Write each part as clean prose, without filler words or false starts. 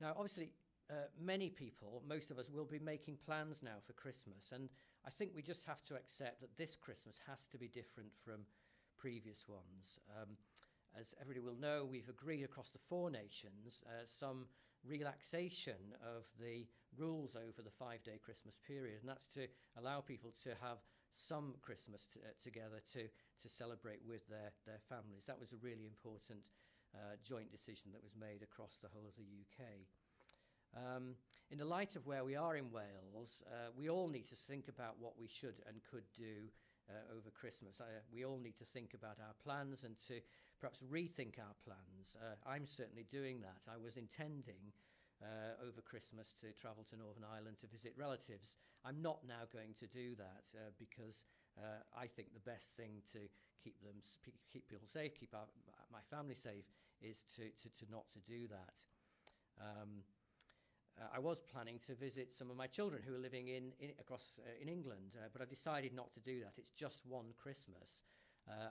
Now, obviously, many people, most of us, will be making plans now for Christmas, and I think we just have to accept that this Christmas has to be different from previous ones. As everybody will know, we've agreed across the four nations some relaxation of the rules over the 5-day Christmas period, and that's to allow people to have some Christmas together to celebrate with their families. That was a really important joint decision that was made across the whole of the UK. In the light of where we are in Wales, we all need to think about what we should and could do over Christmas. We all need to think about our plans and to perhaps rethink our plans. I'm certainly doing that. I was intending over Christmas to travel to Northern Ireland to visit relatives. I'm not now going to do that because I think the best thing to keep people safe, keep my family safe, is to not to do that. I was planning to visit some of my children who are living in England, but I decided not to do that. It's just one Christmas,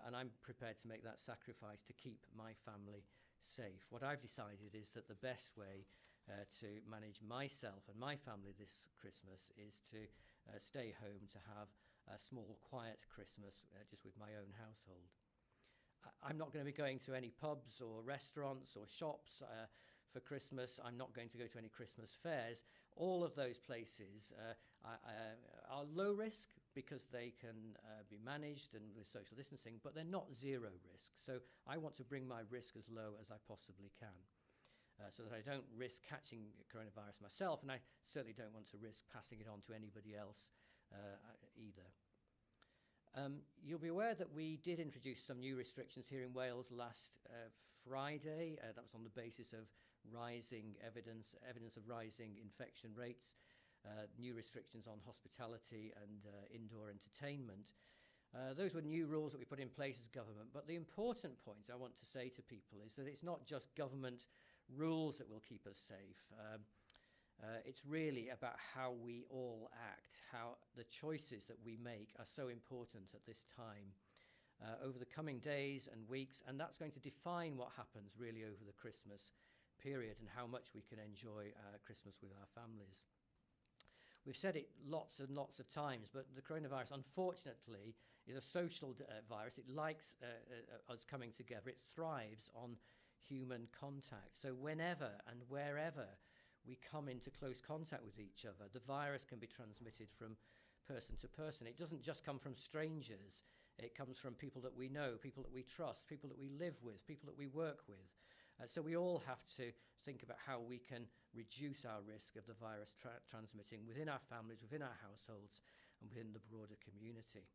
and I'm prepared to make that sacrifice to keep my family safe. What I've decided is that the best way to manage myself and my family this Christmas is to stay home, to have a small, quiet Christmas just with my own household. I'm not going to be going to any pubs or restaurants or shops for Christmas. I'm not going to go to any Christmas fairs. All of those places are low risk because they can be managed and with social distancing, but they're not zero risk. So I want to bring my risk as low as I possibly can so that I don't risk catching coronavirus myself, and I certainly don't want to risk passing it on to anybody else either. You'll be aware that we did introduce some new restrictions here in Wales last Friday. That was on the basis of rising evidence of rising infection rates, new restrictions on hospitality and indoor entertainment. Those were new rules that we put in place as government, but the important point I want to say to people is that it's not just government rules that will keep us safe. It's really about how we all act, how the choices that we make are so important at this time over the coming days and weeks, and that's going to define what happens really over the Christmas period and how much we can enjoy Christmas with our families. We've said it lots and lots of times, but the coronavirus, unfortunately, is a social virus. It likes us coming together. It thrives on human contact. So whenever and wherever we come into close contact with each other, the virus can be transmitted from person to person. It doesn't just come from strangers. It comes from people that we know, people that we trust, people that we live with, people that we work with. So we all have to think about how we can reduce our risk of the virus transmitting within our families, within our households, and within the broader community.